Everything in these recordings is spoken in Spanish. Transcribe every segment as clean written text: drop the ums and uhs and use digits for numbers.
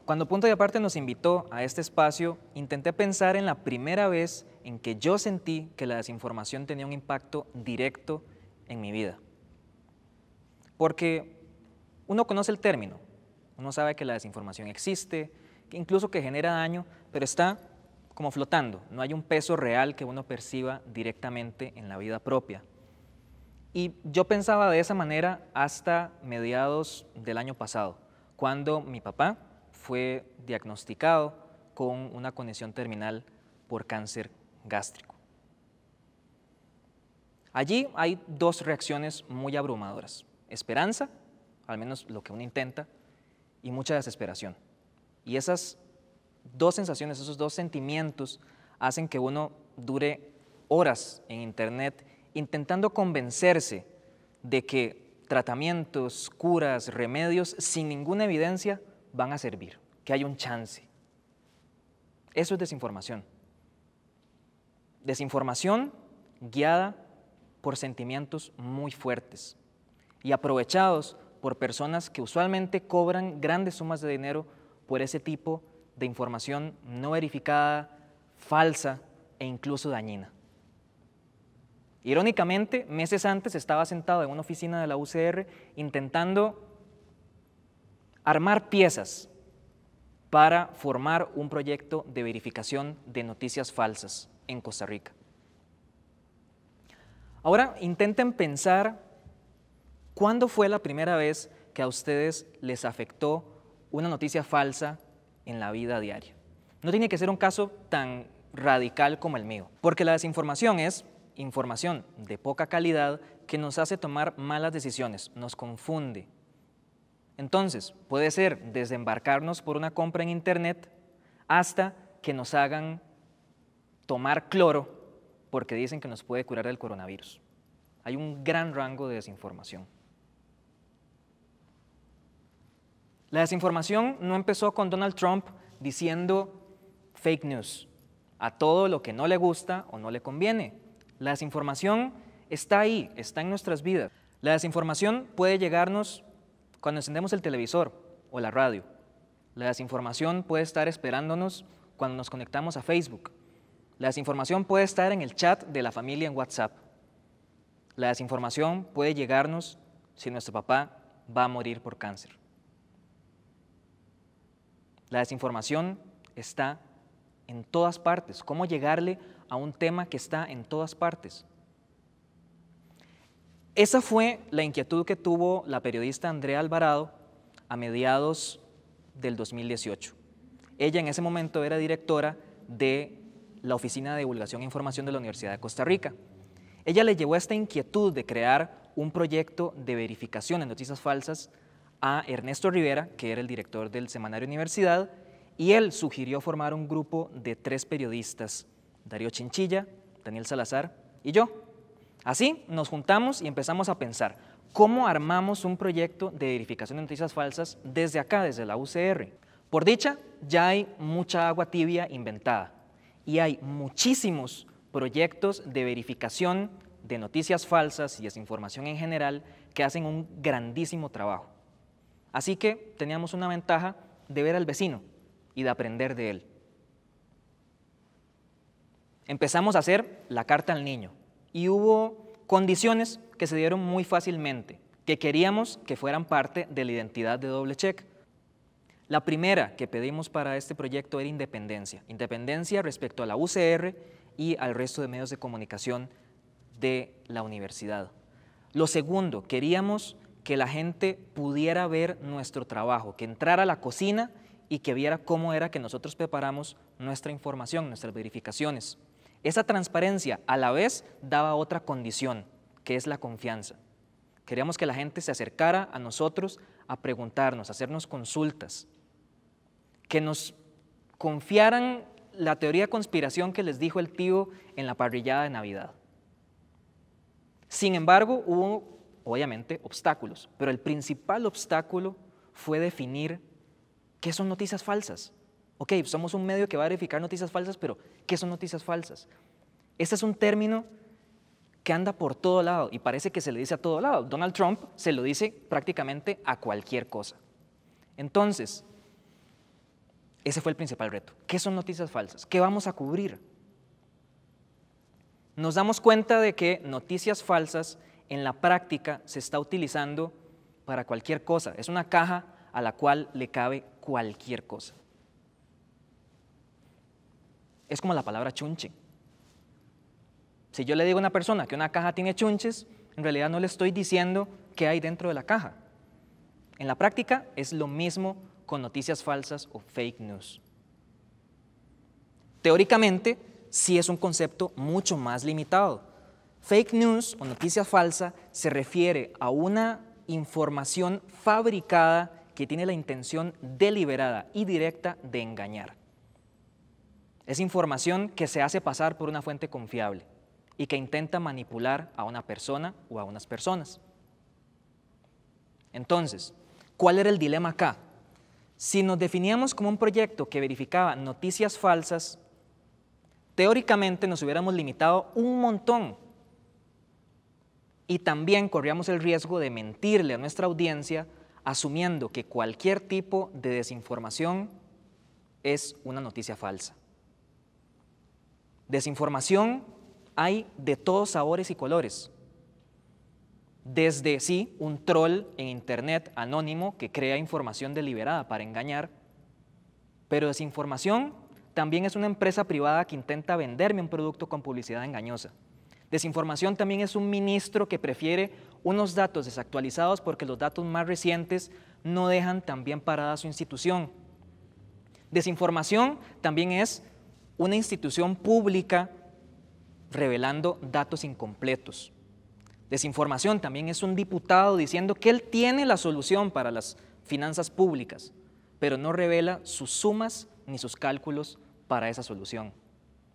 Cuando Punto y Aparte nos invitó a este espacio, intenté pensar en la primera vez en que yo sentí que la desinformación tenía un impacto directo en mi vida. Porque uno conoce el término, uno sabe que la desinformación existe, que incluso que genera daño, pero está como flotando, no hay un peso real que uno perciba directamente en la vida propia. Y yo pensaba de esa manera hasta mediados del año pasado, cuando mi papá fue diagnosticado con una condición terminal por cáncer gástrico. Allí hay dos reacciones muy abrumadoras: esperanza, al menos lo que uno intenta, y mucha desesperación. Y esas dos sensaciones, esos dos sentimientos hacen que uno dure horas en internet intentando convencerse de que tratamientos, curas, remedios sin ninguna evidencia van a servir, que hay un chance. Eso es desinformación. Desinformación guiada por sentimientos muy fuertes y aprovechados por personas que usualmente cobran grandes sumas de dinero por ese tipo de información no verificada, falsa e incluso dañina. Irónicamente, meses antes estaba sentado en una oficina de la UCR intentando armar piezas para formar un proyecto de verificación de noticias falsas en Costa Rica. Ahora intenten pensar cuándo fue la primera vez que a ustedes les afectó una noticia falsa en la vida diaria. No tiene que ser un caso tan radical como el mío, porque la desinformación es información de poca calidad que nos hace tomar malas decisiones, nos confunde. Entonces, puede ser desde embarcarnos por una compra en internet hasta que nos hagan tomar cloro porque dicen que nos puede curar del coronavirus. Hay un gran rango de desinformación. La desinformación no empezó con Donald Trump diciendo fake news a todo lo que no le gusta o no le conviene. La desinformación está ahí, está en nuestras vidas. La desinformación puede llegarnos cuando encendemos el televisor o la radio. La desinformación puede estar esperándonos cuando nos conectamos a Facebook. La desinformación puede estar en el chat de la familia en WhatsApp. La desinformación puede llegarnos si nuestro papá va a morir por cáncer. La desinformación está en todas partes. ¿Cómo llegarle a un tema que está en todas partes? Esa fue la inquietud que tuvo la periodista Andrea Alvarado a mediados del 2018. Ella en ese momento era directora de la Oficina de Divulgación e Información de la Universidad de Costa Rica. Ella le llevó esta inquietud de crear un proyecto de verificación de noticias falsas a Ernesto Rivera, que era el director del semanario Universidad, y él sugirió formar un grupo de 3 periodistas, Darío Chinchilla, Daniel Salazar y yo. Así nos juntamos y empezamos a pensar cómo armamos un proyecto de verificación de noticias falsas desde acá, desde la UCR. Por dicha, ya hay mucha agua tibia inventada y hay muchísimos proyectos de verificación de noticias falsas y desinformación en general que hacen un grandísimo trabajo. Así que teníamos una ventaja de ver al vecino y de aprender de él. Empezamos a hacer la carta al niño y hubo condiciones que se dieron muy fácilmente, que queríamos que fueran parte de la identidad de Doble Check. La primera que pedimos para este proyecto era independencia, independencia respecto a la UCR y al resto de medios de comunicación de la universidad. Lo segundo, queríamos que la gente pudiera ver nuestro trabajo, que entrara a la cocina y que viera cómo era que nosotros preparamos nuestra información, nuestras verificaciones. Esa transparencia a la vez daba otra condición, que es la confianza. Queríamos que la gente se acercara a nosotros a preguntarnos, a hacernos consultas, que nos confiaran la teoría de conspiración que les dijo el tío en la parrillada de Navidad. Sin embargo, hubo obviamente obstáculos, pero el principal obstáculo fue definir qué son noticias falsas. Ok, somos un medio que va a verificar noticias falsas, pero ¿qué son noticias falsas? Este es un término que anda por todo lado y parece que se le dice a todo lado. Donald Trump se lo dice prácticamente a cualquier cosa. Entonces, ese fue el principal reto. ¿Qué son noticias falsas? ¿Qué vamos a cubrir? Nos damos cuenta de que noticias falsas en la práctica se está utilizando para cualquier cosa. Es una caja a la cual le cabe cualquier cosa. Es como la palabra chunche. Si yo le digo a una persona que una caja tiene chunches, en realidad no le estoy diciendo qué hay dentro de la caja. En la práctica es lo mismo con noticias falsas o fake news. Teóricamente, sí es un concepto mucho más limitado. Fake news o noticia falsa se refiere a una información fabricada que tiene la intención deliberada y directa de engañar. Es información que se hace pasar por una fuente confiable y que intenta manipular a una persona o a unas personas. Entonces, ¿cuál era el dilema acá? Si nos definíamos como un proyecto que verificaba noticias falsas, teóricamente nos hubiéramos limitado un montón y también corríamos el riesgo de mentirle a nuestra audiencia asumiendo que cualquier tipo de desinformación es una noticia falsa. Desinformación hay de todos sabores y colores. Desde, sí, un troll en internet anónimo que crea información deliberada para engañar, pero desinformación también es una empresa privada que intenta venderme un producto con publicidad engañosa. Desinformación también es un ministro que prefiere unos datos desactualizados porque los datos más recientes no dejan tan bien parada su institución. Desinformación también es una institución pública revelando datos incompletos. Desinformación también es un diputado diciendo que él tiene la solución para las finanzas públicas, pero no revela sus sumas ni sus cálculos para esa solución.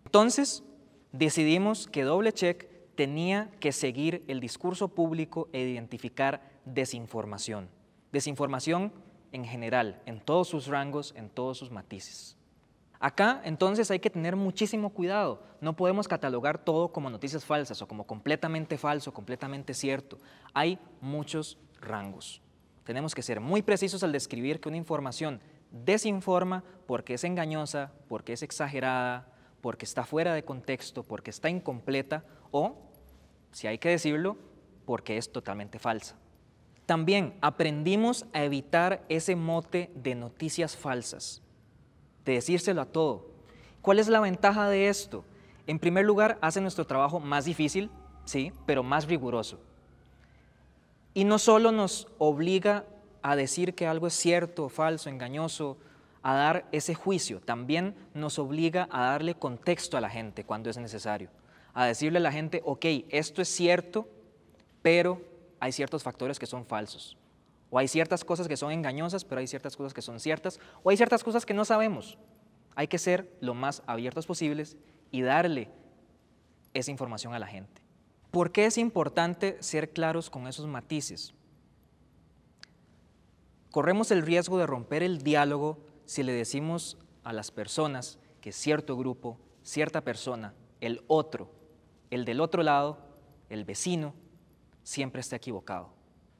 Entonces, decidimos que DoubleCheck tenía que seguir el discurso público e identificar desinformación. Desinformación en general, en todos sus rangos, en todos sus matices. Acá, entonces, hay que tener muchísimo cuidado. No podemos catalogar todo como noticias falsas o como completamente falso, completamente cierto. Hay muchos rangos. Tenemos que ser muy precisos al describir que una información desinforma porque es engañosa, porque es exagerada, porque está fuera de contexto, porque está incompleta o, si hay que decirlo, porque es totalmente falsa. También aprendimos a evitar ese mote de noticias falsas, de decírselo a todo. ¿Cuál es la ventaja de esto? En primer lugar, hace nuestro trabajo más difícil, sí, pero más riguroso. Y no solo nos obliga a decir que algo es cierto, falso, engañoso, a dar ese juicio, también nos obliga a darle contexto a la gente cuando es necesario, a decirle a la gente, ok, esto es cierto, pero hay ciertos factores que son falsos, o hay ciertas cosas que son engañosas, pero hay ciertas cosas que son ciertas, o hay ciertas cosas que no sabemos. Hay que ser lo más abiertos posibles y darle esa información a la gente. ¿Por qué es importante ser claros con esos matices? Corremos el riesgo de romper el diálogo si le decimos a las personas que cierto grupo, cierta persona, el otro, el del otro lado, el vecino, siempre está equivocado.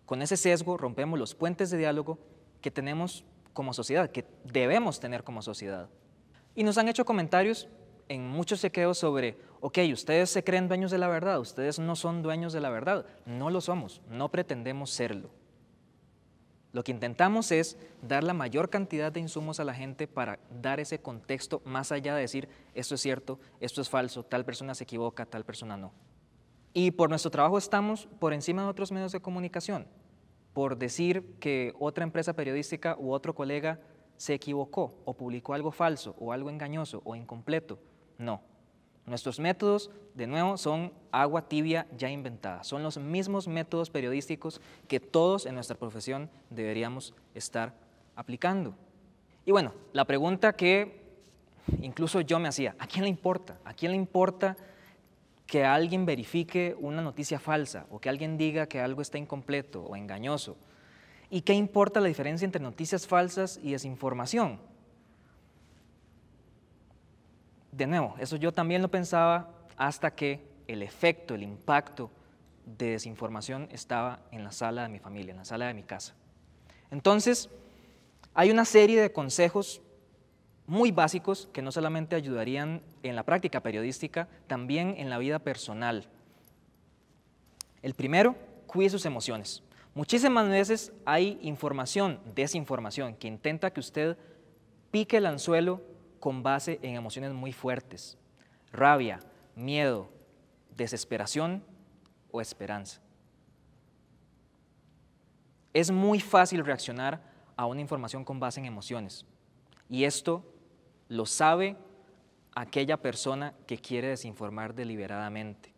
Con ese sesgo rompemos los puentes de diálogo que tenemos como sociedad, que debemos tener como sociedad. Y nos han hecho comentarios en muchos chequeos sobre, ok, ustedes se creen dueños de la verdad, ustedes no son dueños de la verdad. No lo somos, no pretendemos serlo. Lo que intentamos es dar la mayor cantidad de insumos a la gente para dar ese contexto más allá de decir, esto es cierto, esto es falso, tal persona se equivoca, tal persona no. Y por nuestro trabajo estamos por encima de otros medios de comunicación, por decir que otra empresa periodística u otro colega se equivocó o publicó algo falso o algo engañoso o incompleto. No. Nuestros métodos, de nuevo, son agua tibia ya inventada. Son los mismos métodos periodísticos que todos en nuestra profesión deberíamos estar aplicando. Y bueno, la pregunta que incluso yo me hacía, ¿a quién le importa? ¿A quién le importa que alguien verifique una noticia falsa o que alguien diga que algo está incompleto o engañoso? ¿Y qué importa la diferencia entre noticias falsas y desinformación? De nuevo, eso yo también lo pensaba hasta que el efecto, el impacto de desinformación estaba en la sala de mi familia, en la sala de mi casa. Entonces, hay una serie de consejos muy básicos que no solamente ayudarían en la práctica periodística, también en la vida personal. El primero, cuide sus emociones. Muchísimas veces hay información, desinformación, que intenta que usted pique el anzuelo con base en emociones muy fuertes: rabia, miedo, desesperación o esperanza. Es muy fácil reaccionar a una información con base en emociones, y esto lo sabe aquella persona que quiere desinformar deliberadamente.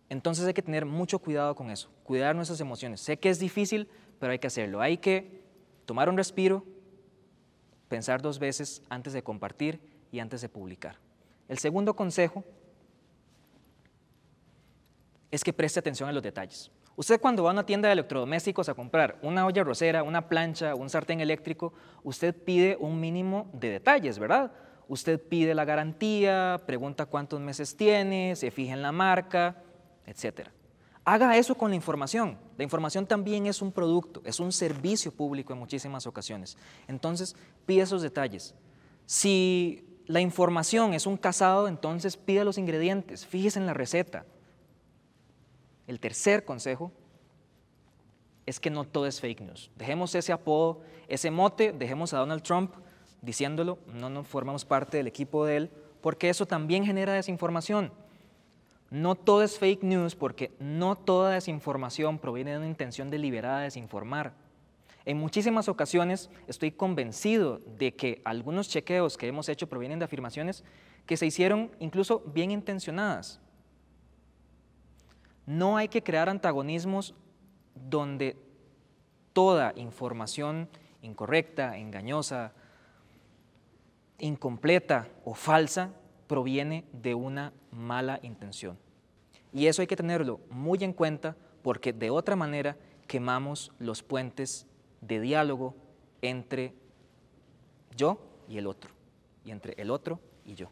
Entonces hay que tener mucho cuidado con eso, cuidar nuestras emociones. Sé que es difícil, pero hay que hacerlo. Hay que tomar un respiro, pensar 2 veces antes de compartir y antes de publicar. El segundo consejo es que preste atención a los detalles. Usted, cuando va a una tienda de electrodomésticos a comprar una olla arrocera, una plancha, un sartén eléctrico, usted pide un mínimo de detalles, ¿verdad? Usted pide la garantía, pregunta cuántos meses tiene, se fija en la marca, etc. Haga eso con la información. La información también es un producto, es un servicio público en muchísimas ocasiones. Entonces, pide esos detalles. Si la información es un casado, entonces pida los ingredientes, fíjese en la receta. El tercer consejo es que no todo es fake news. Dejemos ese apodo, ese mote, dejemos a Donald Trump diciéndolo, no nos formamos parte del equipo de él, porque eso también genera desinformación. No todo es fake news, porque no toda desinformación proviene de una intención deliberada de desinformar. En muchísimas ocasiones estoy convencido de que algunos chequeos que hemos hecho provienen de afirmaciones que se hicieron incluso bien intencionadas. No hay que crear antagonismos donde toda información incorrecta, engañosa, incompleta o falsa proviene de una mala intención. Y eso hay que tenerlo muy en cuenta, porque de otra manera quemamos los puentes de diálogo entre yo y el otro, y entre el otro y yo.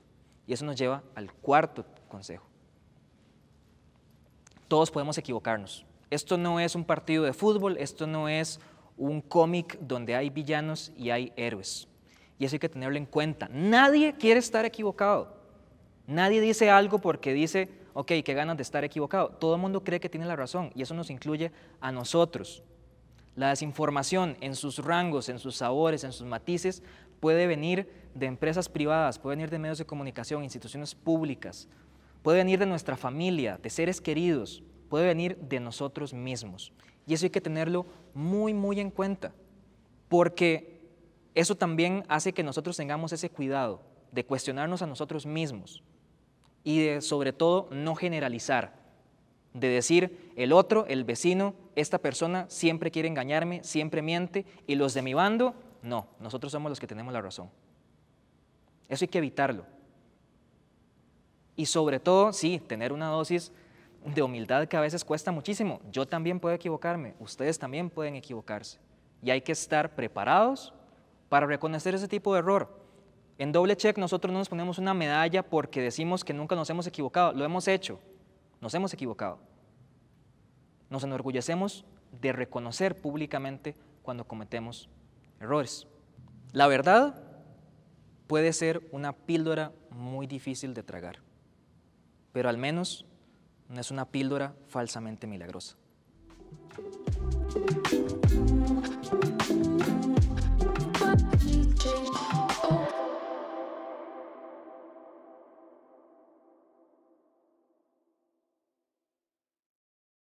Y eso nos lleva al cuarto consejo. Todos podemos equivocarnos. Esto no es un partido de fútbol, esto no es un cómic donde hay villanos y hay héroes. Y eso hay que tenerlo en cuenta. Nadie quiere estar equivocado. Nadie dice algo porque dice, ok, qué ganas de estar equivocado. Todo el mundo cree que tiene la razón, y eso nos incluye a nosotros. La desinformación en sus rangos, en sus sabores, en sus matices, puede venir de empresas privadas, puede venir de medios de comunicación, instituciones públicas, puede venir de nuestra familia, de seres queridos, puede venir de nosotros mismos. Y eso hay que tenerlo muy, muy en cuenta, porque eso también hace que nosotros tengamos ese cuidado de cuestionarnos a nosotros mismos y de, sobre todo, no generalizar, de decir el otro, el vecino, esta persona siempre quiere engañarme, siempre miente, y los de mi bando, no, nosotros somos los que tenemos la razón. Eso hay que evitarlo. Y sobre todo, sí, tener una dosis de humildad que a veces cuesta muchísimo. Yo también puedo equivocarme, ustedes también pueden equivocarse. Y hay que estar preparados para reconocer ese tipo de error. En Doble Check nosotros no nos ponemos una medalla porque decimos que nunca nos hemos equivocado. Lo hemos hecho, nos hemos equivocado. Nos enorgullecemos de reconocer públicamente cuando cometemos errores. La verdad puede ser una píldora muy difícil de tragar, pero al menos no es una píldora falsamente milagrosa.